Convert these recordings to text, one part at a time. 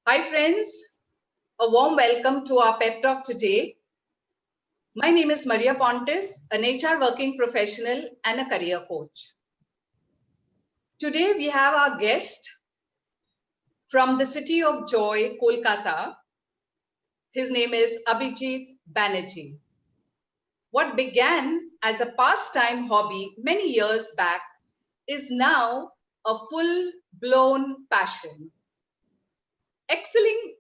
Hi friends, a warm welcome to our pep talk today. My name is Maria Pontes, an HR working professional and a career coach. Today we have our guest from the city of joy, Kolkata. His name is Abhijit Banerjee. What began as a pastime hobby many years back is now a full-blown passion. Excelling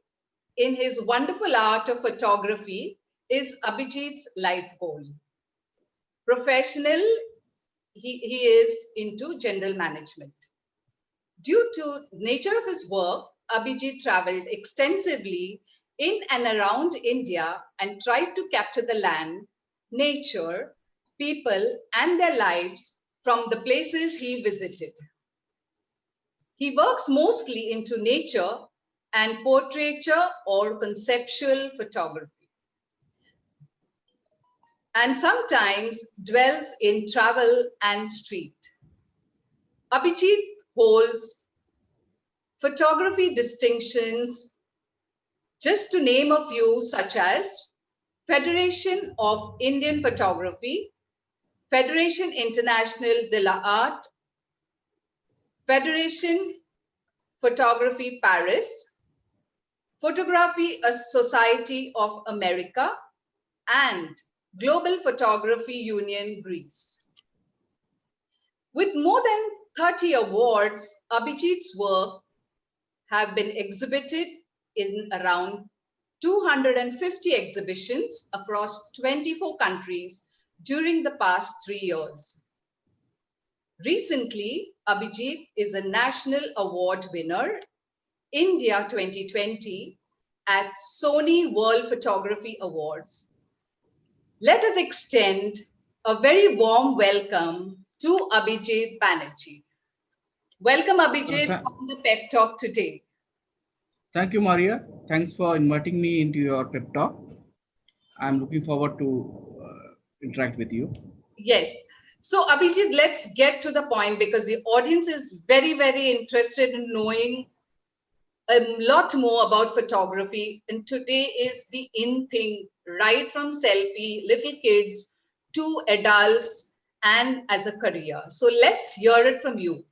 in his wonderful art of photography is Abhijit's life goal. Professional, he is into general management. Due to nature of his work, Abhijit traveled extensively in and around India and tried to capture the land, nature, people, and their lives from the places he visited. He works mostly into nature and portraiture or conceptual photography, and sometimes dwells in travel and street. Abhijit holds photography distinctions, just to name a few, such as Federation of Indian Photography, Federation Internationale de l'Art, Federation Photography Paris, Photography Society of America, and Global Photography Union Greece. With more than 30 awards, Abhijit's work have been exhibited in around 250 exhibitions across 24 countries during the past 3 years. Recently, Abhijit is a national award winner, India 2020, at Sony World Photography Awards. Let us extend a very warm welcome to Abhijit Banerjee. Welcome, Abhijit, on the Pep Talk today. Thank you, Maria. Thanks for inviting me into your pep talk. I'm looking forward to interact with you. Yes. So, Abhijit, let's get to the point because the audience is very, very interested in knowing a lot more about photography. And today is the in thing, right from selfie, little kids to adults and as a career. So, let's hear it from you.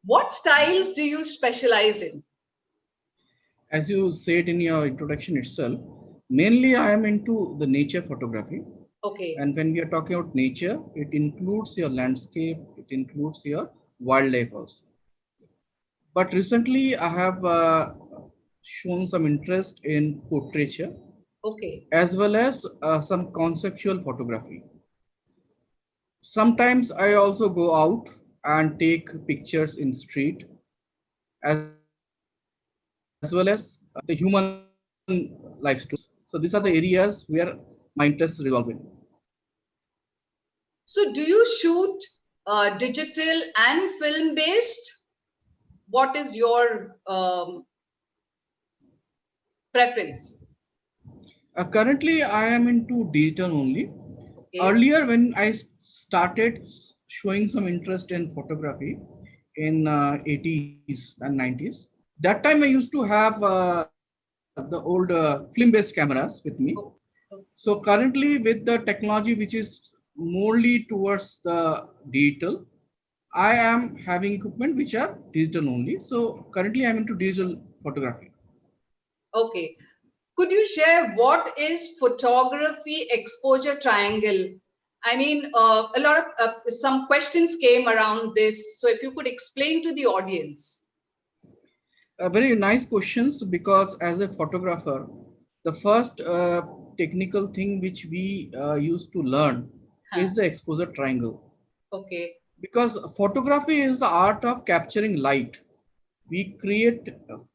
What styles do you specialize in? As you said in your introduction itself, mainly I am into the nature photography. Okay. And when we are talking about nature, it includes your landscape, it includes your wildlife also. But recently I have shown some interest in portraiture. Okay. As well as some conceptual photography. Sometimes I also go out and take pictures in street, as well as the human life stories. So these are the areas where my interests revolve in. So, do you shoot digital and film based? What is your preference? Currently, I am into digital only. Okay. Earlier, when I started showing some interest in photography in 80s and 90s, that time I used to have the old film-based cameras with me. So currently, with the technology which is morely towards the digital, I am having equipment which are digital only. So currently, I'm into digital photography. Okay. Could you share what is photography exposure triangle? I mean, a lot of some questions came around this. So if you could explain to the audience. Very nice questions, because as a photographer, the first technical thing which we used to learn is the exposure triangle. Okay. Because photography is the art of capturing light. We create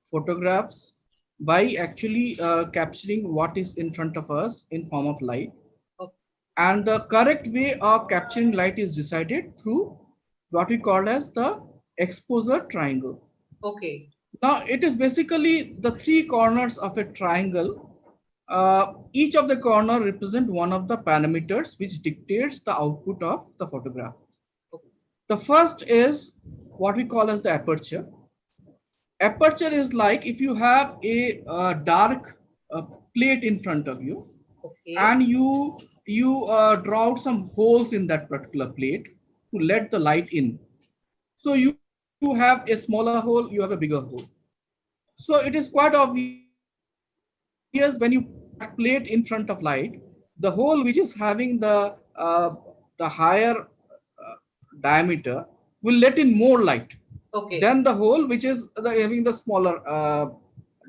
photographs by actually capturing what is in front of us in form of light. Okay. And the correct way of capturing light is decided through what we call as the exposure triangle. Okay. Now, it is basically the three corners of a triangle. Each of the corner represent one of the parameters which dictates the output of the photograph. The first is what we call as the aperture. Aperture is like if you have a dark plate in front of you, Okay. and you draw out some holes in that particular plate to let the light in. So you have a smaller hole, you have a bigger hole. So it is quite obvious when you put that plate in front of light, the hole which is having the higher diameter will let in more light Okay. than the hole which is having the smaller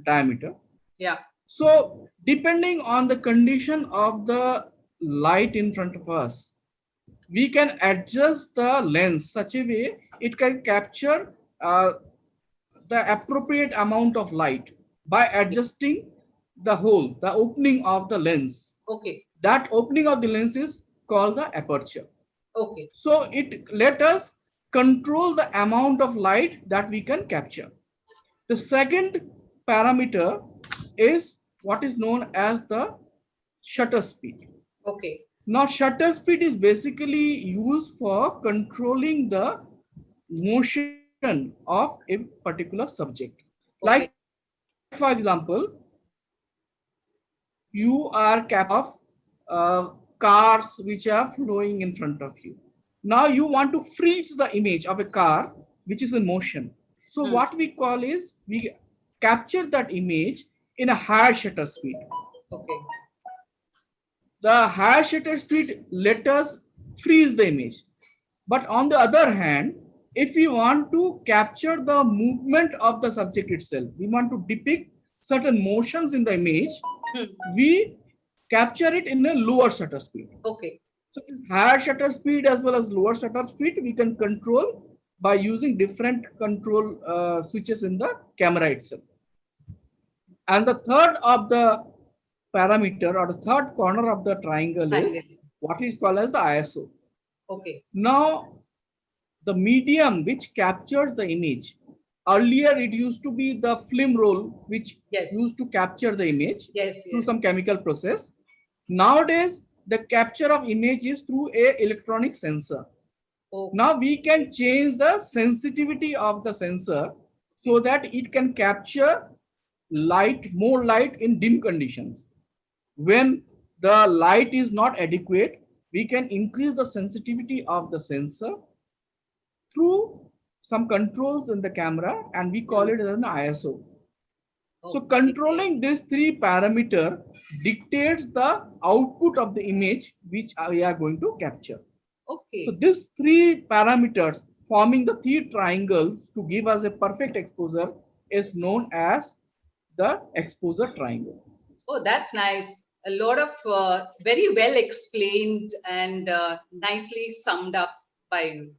diameter. Yeah. So depending on the condition of the light in front of us, we can adjust the lens such a way it can capture the appropriate amount of light by adjusting the hole, the opening of the lens. Okay. That opening of the lens is called the aperture. Okay. So it let us control the amount of light that we can capture. The second parameter is what is known as the shutter speed. Okay. Now, shutter speed is basically used for controlling the motion of a particular subject. Like, for example, you are capturing the movement of cars which are flowing in front of you. Now, you want to freeze the image of a car which is in motion. So, Hmm. what we call is we capture that image in a higher shutter speed. Okay. The higher shutter speed let us freeze the image. But on the other hand, if we want to capture the movement of the subject itself, we want to depict certain motions in the image, Hmm. we capture it in a lower shutter speed. Okay. So higher shutter speed as well as lower shutter speed we can control by using different control switches in the camera itself. And the third of the parameter or the third corner of the triangle is Triangle. what is called as the ISO. Okay. Now, the medium which captures the image, earlier it used to be the film roll which Yes. used to capture the image Yes. through Yes. some chemical process. Nowadays, the capture of image is through a electronic sensor. Okay. Now we can change the sensitivity of the sensor so that it can capture more light in dim conditions. When the light is not adequate, we can increase the sensitivity of the sensor through some controls in the camera, and we call it as an ISO. So Okay. controlling these three parameter dictates the output of the image which we are going to capture. So Okay. these three parameters forming the three triangles to give us a perfect exposure is known as the exposure triangle. Oh, that's nice. A lot of very well explained and nicely summed up by you.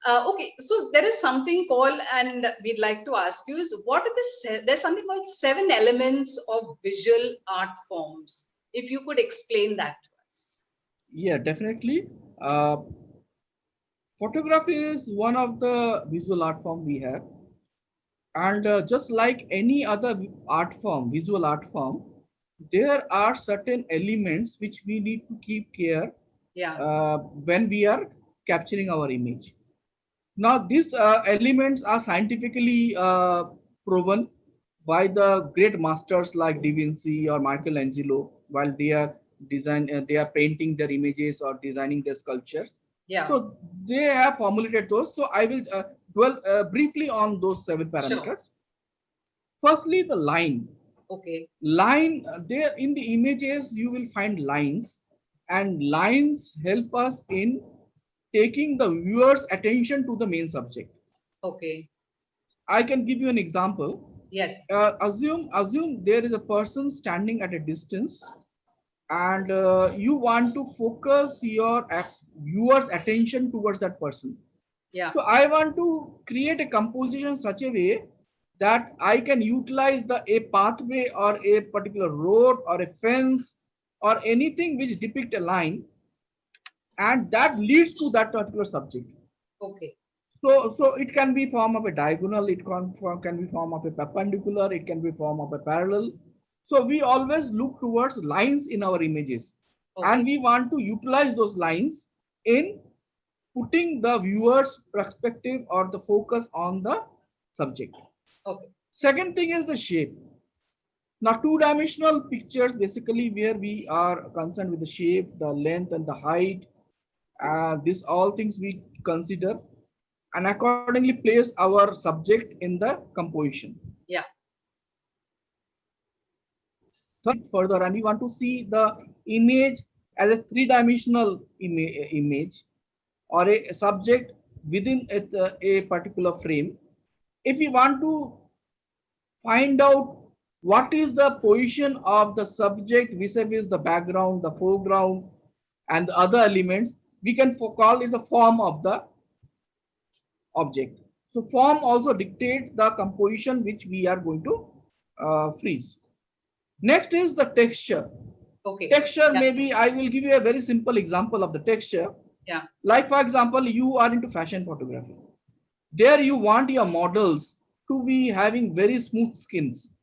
Okay, so there is something called, and we'd like to ask you is what are there's something called 7 elements of visual art forms. If you could explain that to us. Yeah, definitely. Uh, Photography is one of the visual art form we have, and just like any other art form, visual art form, there are certain elements which we need to keep care Yeah. when we are capturing our image. Now, these elements are scientifically proven by the great masters like Da Vinci or Michelangelo while they are painting their images or designing their sculptures. Yeah. So they have formulated those. So I will dwell briefly on those 7 Sure. parameters. Firstly, the line. Okay. Line there in the images you will find lines, and lines help us in taking the viewer's attention to the main subject. Okay. I can give you an example. Yes. Assume there is a person standing at a distance, and you want to focus your viewer's attention towards that person. Yeah. So I want to create a composition such a way that I can utilize a pathway or a particular road or a fence or anything which depict a line, and that leads to that particular subject. Okay. So it can be form of a diagonal, can be form of a perpendicular, it can be form of a parallel. So we always look towards lines in our images, and Okay. we want to utilize those lines in putting the viewer's perspective or the focus on the subject. Okay. Second thing is the shape. Now, two-dimensional pictures basically where we are concerned with the shape, the length, and the height. These all things we consider and accordingly place our subject in the composition. Yeah. Further, and we want to see the image as a three-dimensional image or a subject within a particular frame. If we want to find out what is the position of the subject vis-a-vis the background, the foreground, and the other elements, we can call it the form of the object. So form also dictates the composition which we are going to freeze. Next is the texture. Okay. Texture, Yeah. maybe I will give you a very simple example of the texture. Yeah. Like for example, you are into fashion photography. There you want your models to be having very smooth skins.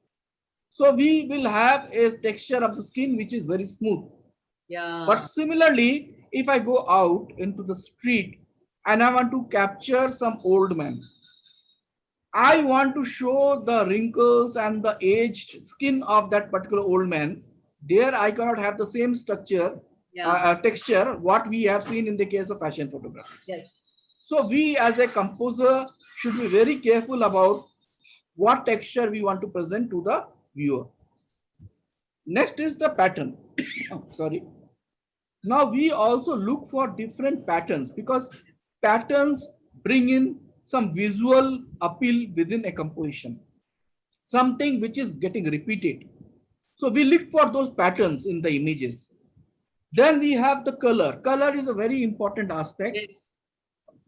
So we will have a texture of the skin which is very smooth. Yeah. But similarly, if I go out into the street and I want to capture some old man, I want to show the wrinkles and the aged skin of that particular old man. There I cannot have the same structure, Yeah. texture, what we have seen in the case of fashion photography. Yes. So we as a composer should be very careful about what texture we want to present to the viewer. Next is the pattern. Sorry. Now we also look for different patterns because patterns bring in some visual appeal within a composition, something which is getting repeated. So we look for those patterns in the images. Then we have the color. Color is a very important aspect. Yes.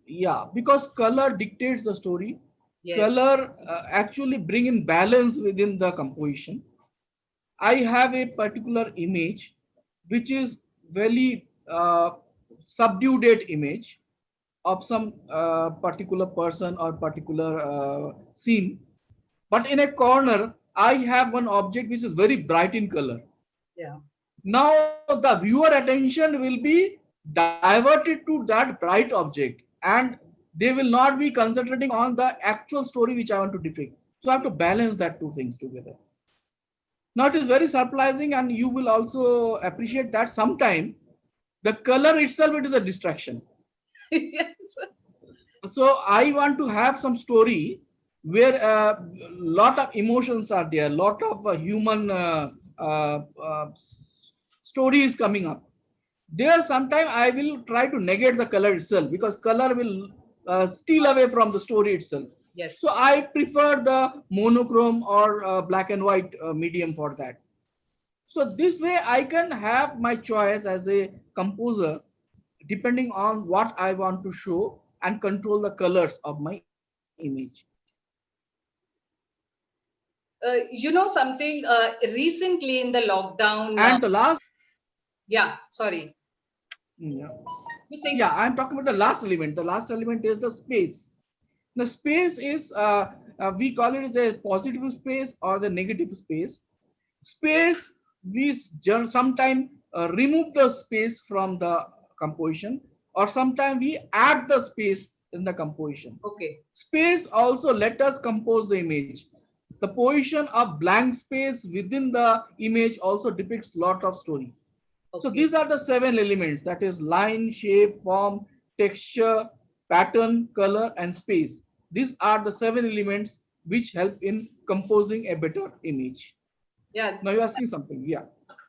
Yeah, because color dictates the story. Yes. Color actually bring in balance within the composition. I have a particular image which is very subdued image of some particular person or particular scene. But in a corner, I have one object which is very bright in color. Yeah. Now the viewer attention will be diverted to that bright object and they will not be concentrating on the actual story which I want to depict. So I have to balance that two things together. Now it is very surprising and you will also appreciate that sometime the color itself, it is a distraction. Yes. So I want to have some story where a lot of emotions are there, lot of human story is coming up. There sometime I will try to negate the color itself because color will steal away from the story itself. Yes. So I prefer the monochrome or black and white medium for that. So this way I can have my choice as a composer depending on what I want to show and control the colors of my image. You know something, recently in the lockdown. And the last, Yeah, sorry. yeah, You saying yeah, I'm talking about the last element. The last element is the space. The space is, we call it as a positive space or the negative space. Space, we sometimes remove the space from the composition or sometimes we add the space in the composition. Okay. Space also let us compose the image. The position of blank space within the image also depicts lot of story. Okay. So these are the 7 elements, that is line, shape, form, texture, pattern, color, and space. These are the 7 elements which help in composing a better image. Yeah. Now you're asking something, yeah.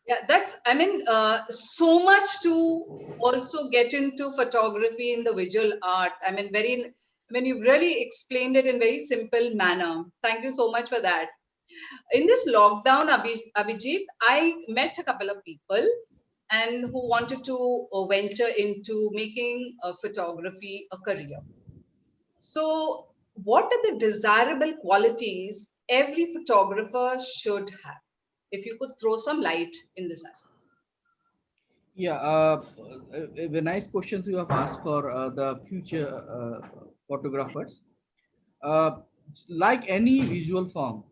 Yeah, that's, I mean, so much to also get into photography in the visual art. I mean, you've really explained it in very simple manner. Thank you so much for that. In this lockdown, Abhijit, I met a couple of people and who wanted to venture into making photography a career. So, what are the desirable qualities every photographer should have? If you could throw some light in this aspect. Yeah, the nice questions you have asked for the future photographers. Uh, like any visual form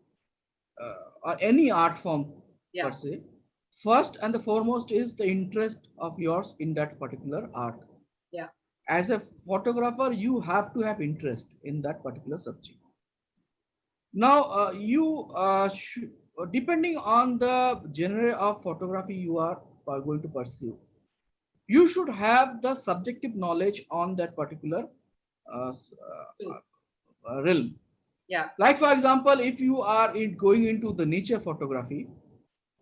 or any art form Yeah. per se, first and the foremost is the interest of yours in that particular art. Yeah. As a photographer, you have to have interest in that particular subject. Now, depending on the genre of photography you are going to pursue, you should have the subjective knowledge on that particular True. realm. Yeah. Like for example, if you are going into the nature photography,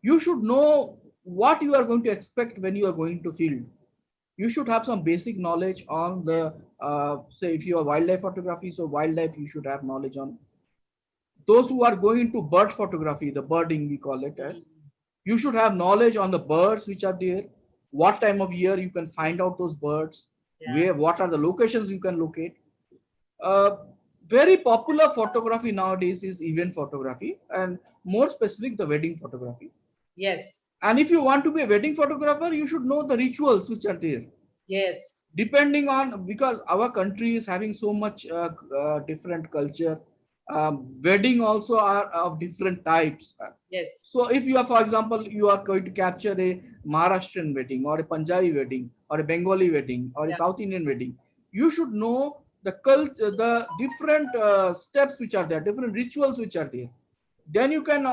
you should know what you are going to expect when you are going to field. You should have some basic knowledge on Yes. the say if you are wildlife photography, so wildlife you should have knowledge on. Those who are going into bird photography, the birding we call it as, Mm. you should have knowledge on the birds which are there, what time of year you can find out those birds, Yeah. where what are the locations you can locate. uh, Very popular photography nowadays is event photography, and more specific the wedding photography. Yes. And if you want to be a wedding photographer, you should know the rituals which are there, Yes. depending on, because our country is having so much different culture. Wedding also are of different types. Yes. So if you are, for example, you are going to capture a Maharashtrian wedding or a Punjabi wedding or a Bengali wedding or a Yeah. South Indian wedding, you should know the the different steps which are there, different rituals which are there. Then you can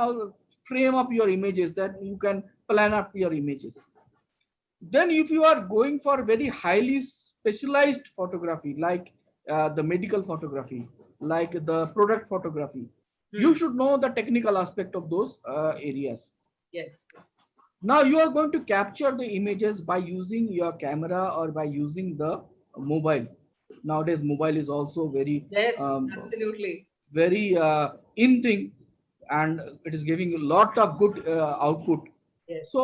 frame up your images, that you can plan up your images. Then if you are going for very highly specialized photography, like the medical photography, like the product photography, you Hmm. should know the technical aspect of those areas. Yes. Now you are going to capture the images by using your camera or by using the mobile. Nowadays mobile is also very Yes. um, Absolutely. very in thing, and it is giving a lot of good output. Yes. So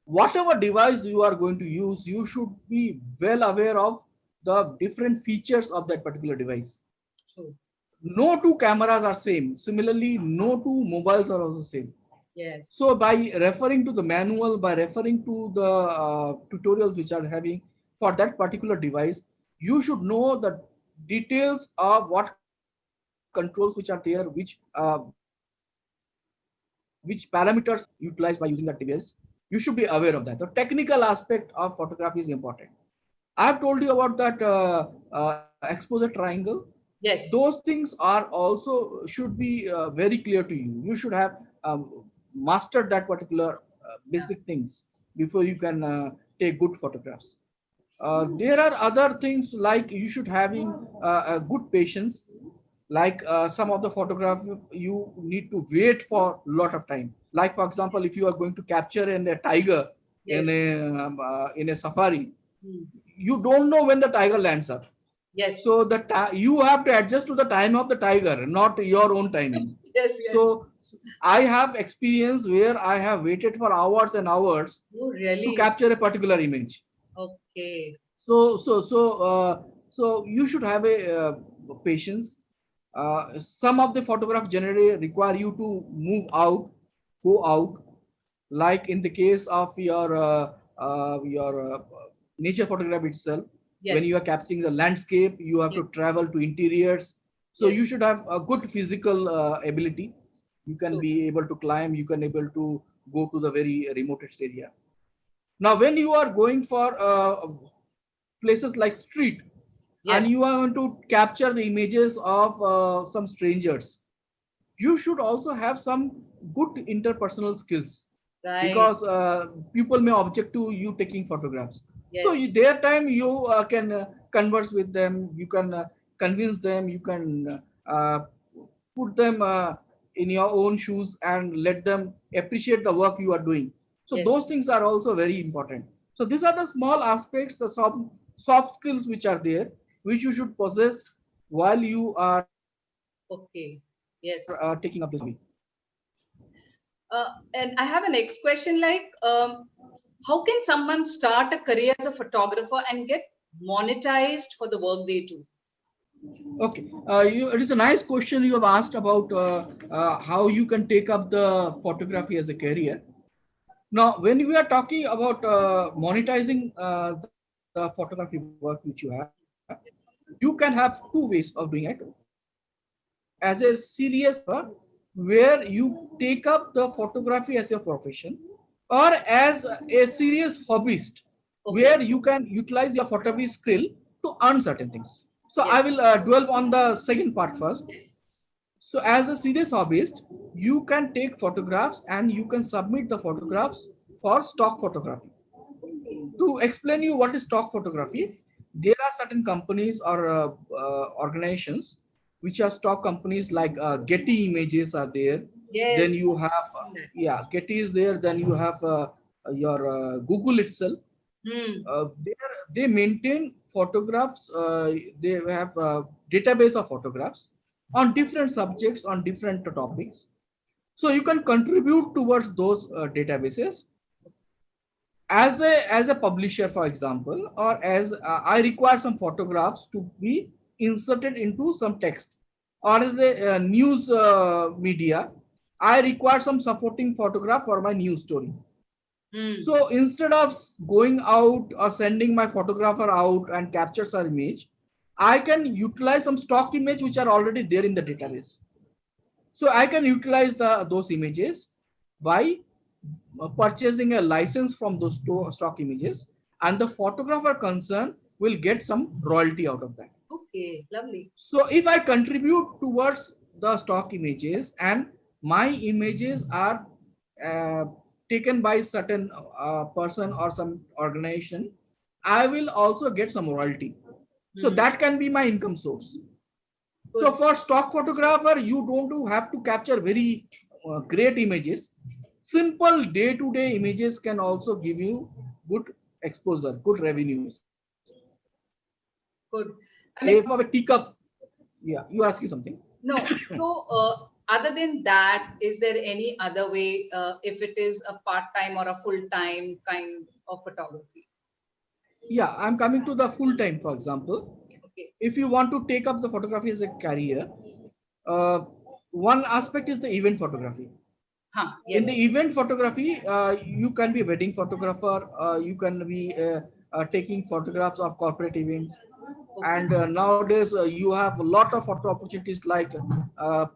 whatever device you are going to use, you should be well aware of the different features of that particular device. True. No two cameras are same. Similarly, no two mobiles are also same. Yes. So by referring to the manual, by referring to the tutorials which are having for that particular device, you should know the details of what controls which are there, which parameters utilized by using that device. You should be aware of that. The technical aspect of photography is important. I have told you about that exposure triangle. Those Yes. things are also should be very clear to you. You should have mastered that particular Yeah. basic things before you can take good photographs. There are other things like you should having a good patience. Like some of the photograph you need to wait for a lot of time. Like for example, if you are going to capture in a tiger Yes. in a safari, Hmm. you don't know when the tiger lands up. Yes. So you have to adjust to the time of the tiger, not your own timing. Yes. Yes. So I have experience where I have waited for hours and hours Oh, to really? capture a particular image. Okay. So you should have a patience. Some of the photograph generally require you to move out, go out. Like in the case of your nature photograph itself, when Yes. you are capturing the landscape, you have Yes. to travel to interiors. So Yes. you should have a good physical ability. You can True. be able to climb. You can able to go to the very remotest area. Now, when you are going for places like street, and Yes. you want to capture the images of some strangers, you should also have some good interpersonal skills, Right. because people may object to you taking photographs. So Yes. their time you can converse with them, you can convince them, you can put them in your own shoes and let them appreciate the work you are doing. So Yes. those things are also very important. So these are the small aspects, the soft skills which are there, which you should possess while you are taking up Okay. this hobby. Yes. And I have a next question like, how can someone start a career as a photographer and get monetized for the work they do? Okay, it is a nice question you have asked about how you can take up the photography as a career. Now, when we are talking about monetizing the photography work which you have, you can have two ways of doing it. As a serious photographer, where you take up the photography as your profession, or as a serious hobbyist, Okay. where you can utilize your photography skill to earn certain things. So Yes. I will dwell on the second part first. Yes. So as a serious hobbyist, you can take photographs and you can submit the photographs for stock photography. Okay. To explain you what is stock photography, Yes. there are certain companies or organizations which are stock companies like Getty Images are there. Then Yes. you have, Seen that. yeah, Getty is there. Then you have your Google itself. Hmm. They maintain photographs. They have a database of photographs on different subjects, on different topics. So you can contribute towards those databases as a publisher, for example, or as I require some photographs to be inserted into some text, or as a news media, I require some supporting photograph for my news story. Hmm. So instead of going out or sending my photographer out and capture some image, I can utilize some stock image which are already there in the database. So I can utilize those images by purchasing a license from those stock images, and the photographer concerned will get some royalty out of that. Okay. Lovely. So if I contribute towards the stock images and my images are uh, taken by certain person or some organization, I will also get some royalty. So Hmm. that can be my income source. So Good. for stock photographer, you don't have to capture very great images. Simple day-to-day images can also give you good exposure, good revenues. Good. I If mean, of a teacup, yeah, you are asking something. no. So, other than that, is there any other way, if it is a part-time or a full-time kind of photography? Yeah, I'm coming to the full time, for example. Okay. If you want to take up the photography as a career, uh, one aspect is the event photography. Huh. In the Yes. event photography, you can be a wedding photographer, you can be taking photographs of corporate events. Okay. And nowadays, you have a lot of photo opportunities like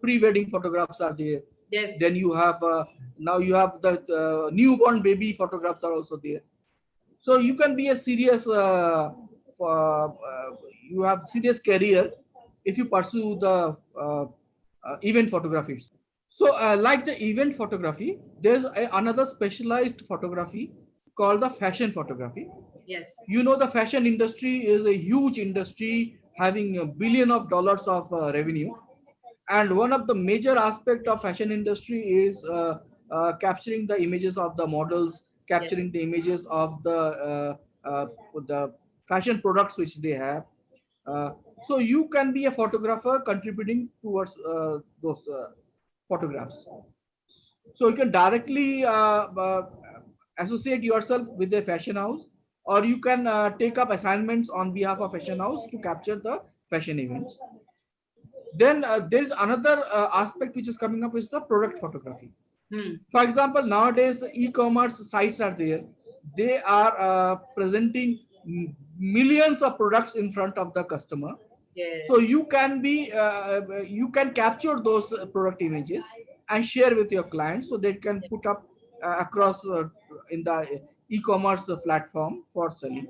pre-wedding photographs are there. Then Yes. you have now you have the newborn baby photographs are also there. So you can be a serious for, you have serious career if you pursue the event photography. So like the event photography, there's another specialized photography called the fashion photography. Yes. You know, the fashion industry is a huge industry having a billion of dollars of revenue, and one of the major aspect of fashion industry is capturing the images of the models, Yes. capturing the images of the fashion products which they have. So you can be a photographer contributing towards those photographs. So you can directly associate yourself with a fashion house, or you can take up assignments on behalf of fashion house to capture the fashion events. Then there is another aspect which is coming up is the product photography. Hmm. For example, nowadays e-commerce sites are there. They are presenting millions of products in front of the customer. So Yes. you can capture those product images and share with your clients so they can put up across in the e-commerce platform for selling.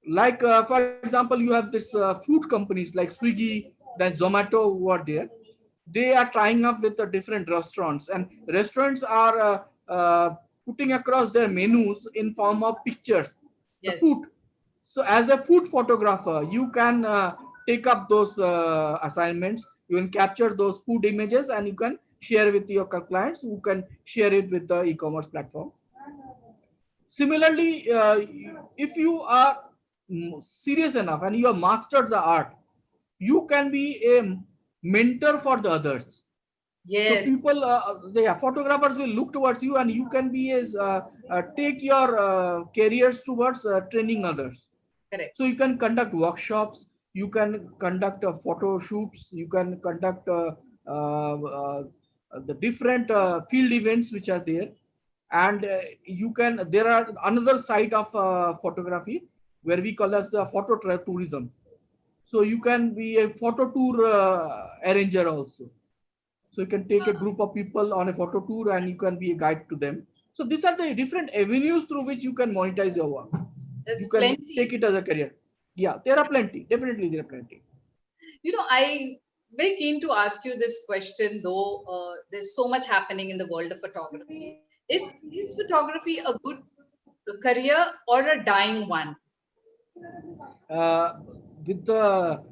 Like for example, you have this food companies like Swiggy, then Zomato who are there. They are tying up with the different restaurants, and restaurants are putting across their menus in form of pictures, the Yes. food. So as a food photographer, you can take up those assignments. You can capture those food images and you can share with your clients who can share it with the e-commerce platform. Similarly, if you are serious enough and you have mastered the art, you can be a mentor for the others. So Yes. people, the photographers will look towards you, and you can be as take your careers towards training others. Correct. So you can conduct workshops, you can conduct photo shoots, you can conduct the different field events which are there, and you can. There are another side of photography where we call as the tourism. So you can be a photo tour arranger also. So you can take a group of people on a photo tour and you can be a guide to them. So these are the different avenues through which you can monetize your work. There's You can take plenty. it as a career. Yeah, there are plenty. Definitely, there are plenty. I very keen to ask you this question, though there's so much happening in the world of photography. Is photography a good career or a dying one? uh, with the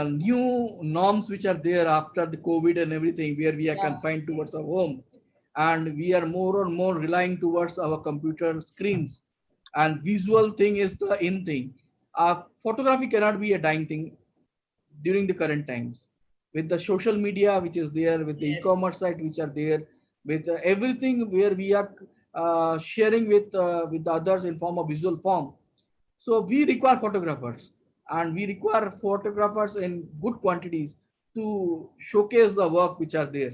new norms which are there after the COVID and everything, where we are Yeah. confined towards our home, and we are more and more relying towards our computer screens, and visual thing is the in thing. Photography cannot be a dying thing during the current times. With the social media which is there, with the Yes. e-commerce site which are there, with everything where we are sharing with the others in form of visual form, so we require photographers, and we require photographers in good quantities to showcase the work which are there.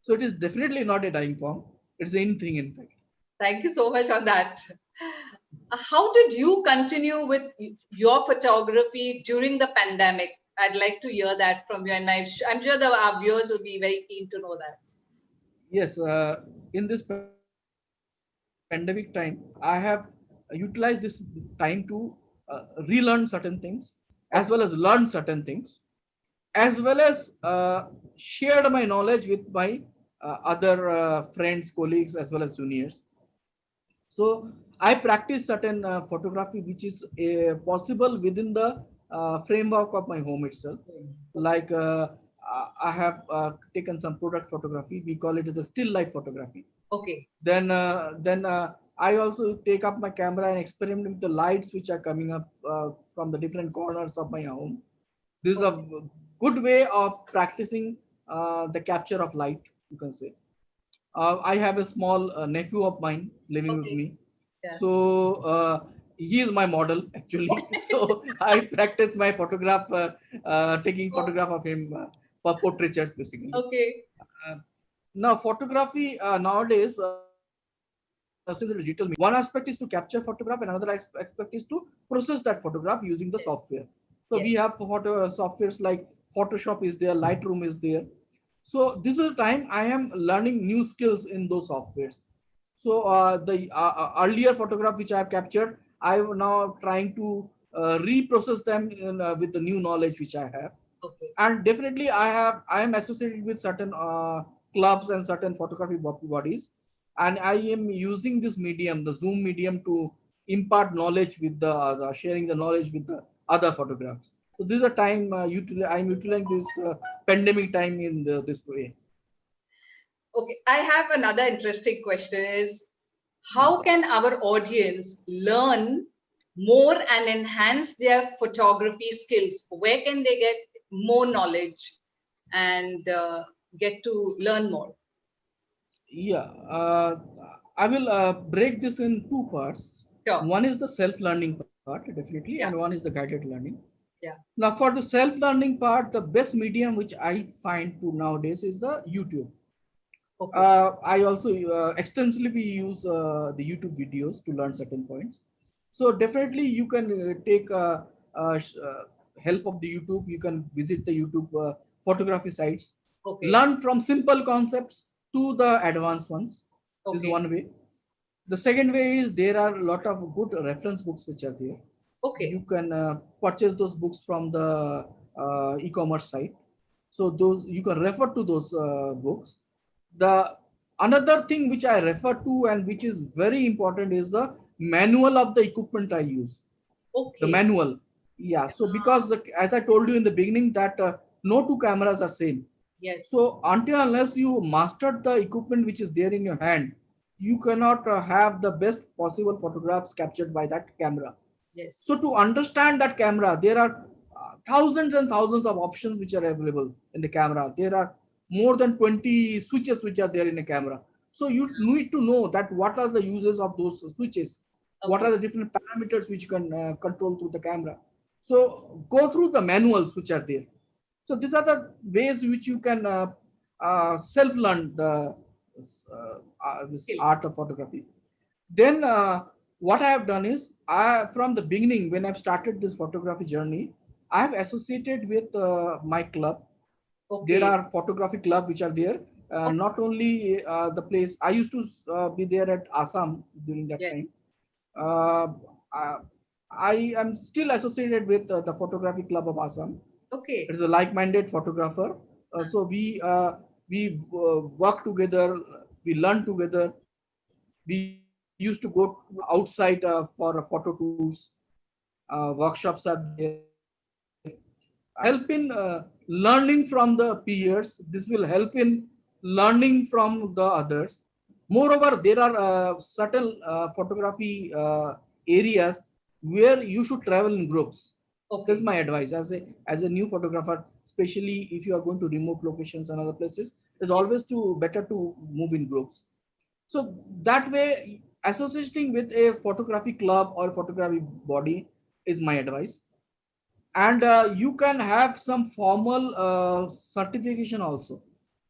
So it is definitely not a dying form. It's the in thing, in fact. Thank you so much on that. How did you continue with your photography during the pandemic? I'd like to hear that from you, and I'm sure our viewers will be very keen to know that. Yes, in this pandemic time, I have utilized this time to relearn certain things, as well as Okay. learn certain things, as well as shared my knowledge with my other friends, colleagues, as well as juniors. So I practice certain photography which is possible within the framework of my home itself. Like I have taken some product photography. We call it as a still life photography. Okay. Then I also take up my camera and experiment with the lights which are coming up from the different corners of my home. This is a Okay. good way of practicing the capture of light, you can say. I have a small nephew of mine living with Okay. me. Yeah. So he is my model actually. So I practice my photograph, taking Oh, photograph of him for portraitures basically. okay. Uh, Now photography nowadays, since it's a digital medium, one aspect is to capture photograph, and another aspect is to process that photograph using the Yes. software. So we Yes. have softwares like Photoshop is there, Lightroom is there. So this is the time I am learning new skills in those softwares. So the earlier photograph which I have captured, I am now trying to reprocess them with the new knowledge which I have. Okay. And definitely I am associated with certain clubs and certain photography bodies, and I am using this medium, the Zoom medium, to impart knowledge with the sharing the knowledge with the other photographs. So this is a time I'm utilizing this pandemic time in this way. Okay. I have another interesting question is how can our audience learn more and enhance their photography skills? Where can they get more knowledge and get to learn more? Yeah, I will break this in two parts. Sure. One is the self-learning part, definitely, and Yeah. one is the guided learning. Yeah. Now, for the self-learning part, the best medium which I find to nowadays is the YouTube. Okay. I also extensively use the YouTube videos to learn certain points. So definitely you can take help of the YouTube. You can visit the YouTube photography sites, Okay. learn from simple concepts to the advanced ones. This is Okay. one way. The second way is there are a lot of good reference books which are there. You Okay. can purchase those books from the e-commerce site. So those you can refer to those books. The another thing which I refer to and which is very important is the manual of the equipment I use. The Okay. manual, yeah. So because as I told you in the beginning that no two cameras are same. Yes. So until unless you mastered the equipment which is there in your hand, you cannot have the best possible photographs captured by that camera. So Yes. to understand that camera, there are thousands and thousands of options which are available in the camera. There are more than 20 switches which are there in a camera. So you need to know that what are the uses of those switches, what are Okay. the different parameters which you can control through the camera. So go through the manuals which are there. So these are the ways which you can self-learn the this Skill. art of photography. Then what I have done is, from the beginning when I've started this photography journey, I have associated with my club. There Okay. are photography club which are there. Okay. Not only the place I used to be there at Assam during that Yes. time. Uh, uh, I am still associated with the photography club of Assam. Okay. It is a like-minded photographer. So we work together, we learn together. We used to go outside for photo tours. Workshops are there. Help in learning from the peers. This will help in learning from the others. Moreover, there are certain photography areas where you should travel in groups. That's Okay. my advice as a new photographer, especially if you are going to remote locations and other places. It's Yeah. always better to move in groups. So that way, associating with a photography club or photography body is my advice. And you can have some formal certification also.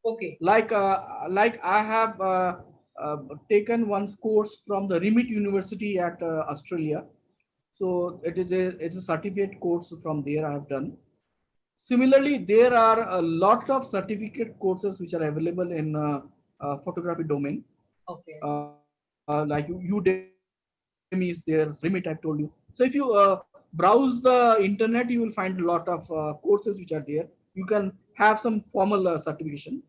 Okay. Like I have uh, taken one course from the Remit University at Australia. So it's a certificate course from there I have done. Similarly, there are a lot of certificate courses which are available in photography domain. Okay. Like Udemy is there, Remit I've told you. So if you browse the internet, you will find a lot of courses which are there. You can have some formal certification.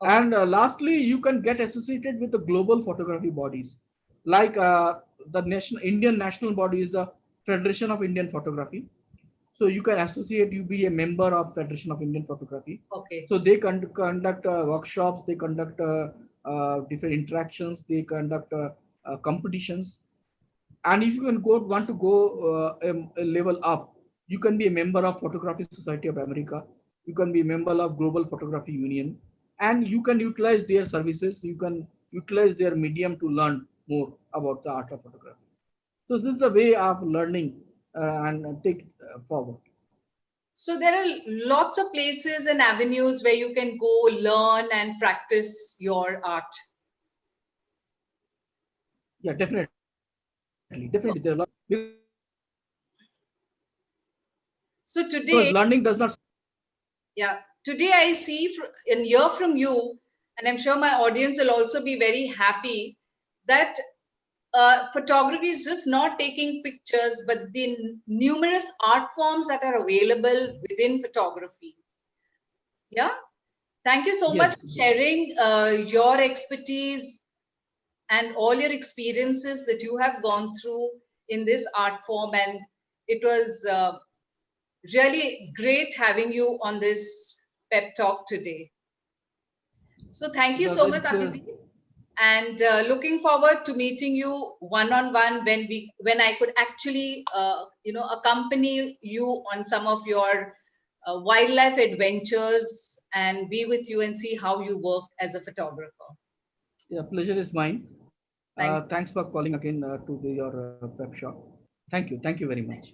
Okay. And lastly, you can get associated with the global photography bodies, like the Indian national body is the Federation of Indian Photography. So you can associate, you be a member of Federation of Indian Photography. Okay. So they conduct workshops, they conduct different interactions, they conduct competitions. And if you can want to go a level up, you can be a member of Photography Society of America. You can be a member of Global Photography Union, and you can utilize their services. You can utilize their medium to learn more about the art of photography. So this is the way of learning and take forward. So there are lots of places and avenues where you can go learn and practice your art. Yeah, definitely. There are a lot So because today, learning does not. yeah, today I see and hear from you, and I'm sure my audience will also be very happy that photography is just not taking pictures, but the numerous art forms that are available within photography. Yeah. Thank you so much Yes, for sharing your expertise and all your experiences that you have gone through in this art form. And it was really great having you on this pep talk today. So thank you so much, it's Abhidhi. And looking forward to meeting you one on one when I could actually accompany you on some of your wildlife adventures and be with you and see how you work as a photographer. yeah, pleasure is mine. Thank Thanks for calling again to your prep shop. Thank you very much.